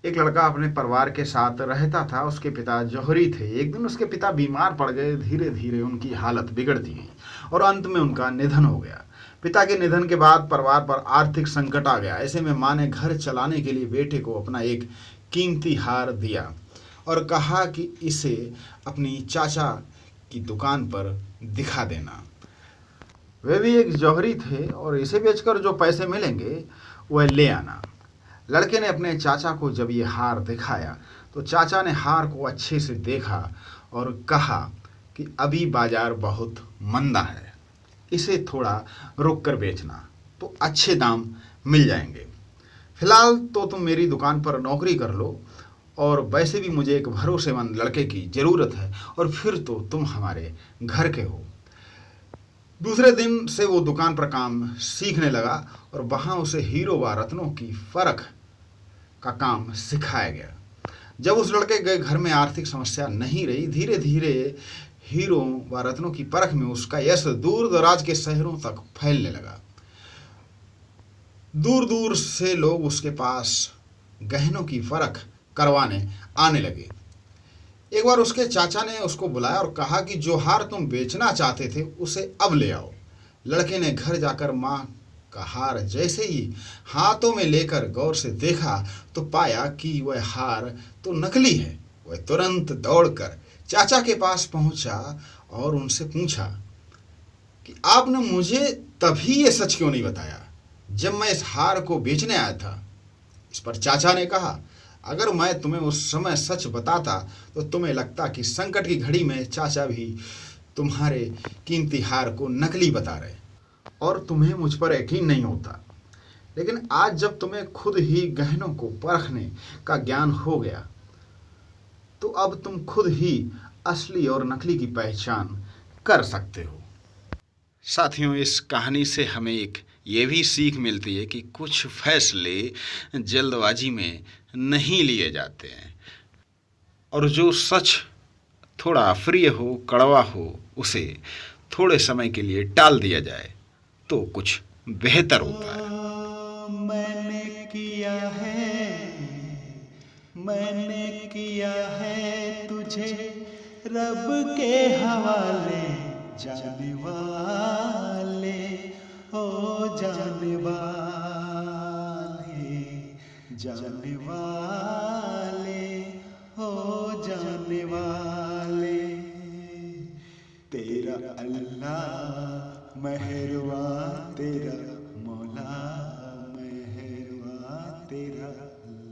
एक लड़का अपने परिवार के साथ रहता था। उसके पिता जौहरी थे। एक दिन उसके पिता बीमार पड़ गए। धीरे धीरे उनकी हालत बिगड़ती गई और अंत में उनका निधन हो गया। पिता के निधन के बाद परिवार पर आर्थिक संकट आ गया। ऐसे में माँ ने घर चलाने के लिए बेटे को अपना एक कीमती हार दिया और कहा कि इसे अपनी चाचा की दुकान पर दिखा देना। वे भी एक जौहरी थे और इसे बेचकर जो पैसे मिलेंगे वह ले आना। लड़के ने अपने चाचा को जब ये हार दिखाया तो चाचा ने हार को अच्छे से देखा और कहा कि अभी बाजार बहुत मंदा है, इसे थोड़ा रुक कर बेचना तो अच्छे दाम मिल जाएंगे। फिलहाल तो तुम मेरी दुकान पर नौकरी कर लो, और वैसे भी मुझे एक भरोसेमंद लड़के की ज़रूरत है और फिर तो तुम हमारे घर के हो। दूसरे दिन से वो दुकान पर काम सीखने लगा और वहाँ उसे हीरो व रत्नों की फ़र्क का काम सिखाया गया। जब उस लड़के के घर में आर्थिक समस्या नहीं रही, धीरे धीरे हीरो व रत्नों की परख में उसका यश दूर दराज के शहरों तक फैलने लगा। दूर दूर से लोग उसके पास गहनों की परख करवाने आने लगे। एक बार उसके चाचा ने उसको बुलाया और कहा कि जो हार तुम बेचना चाहते थे उसे अब ले आओ। लड़के ने घर जाकर माँ का हार जैसे ही हाथों में लेकर गौर से देखा तो पाया कि वह हार तो नकली है। वह तुरंत दौड़कर चाचा के पास पहुंचा और उनसे पूछा कि आपने मुझे तभी ये सच क्यों नहीं बताया जब मैं इस हार को बेचने आया था। इस पर चाचा ने कहा, अगर मैं तुम्हें उस समय सच बताता तो तुम्हें लगता कि संकट की घड़ी में चाचा भी तुम्हारे कीमती हार को नकली बता रहे और तुम्हें मुझ पर यकीन नहीं होता। लेकिन आज जब तुम्हें खुद ही गहनों को परखने का ज्ञान हो गया तो अब तुम खुद ही असली और नकली की पहचान कर सकते हो। साथियों, इस कहानी से हमें एक ये भी सीख मिलती है कि कुछ फैसले जल्दबाजी में नहीं लिए जाते हैं और जो सच थोड़ा अप्रिय हो, कड़वा हो, उसे थोड़े समय के लिए टाल दिया जाए तो कुछ बेहतर होता है। मैंने किया है, मैंने किया है तुझे रब के हवाले, जाने वाले ओ जाने वाले, जाने वाले ओ जाने वाले। तेरा अल्लाह मेहरबान, तेरा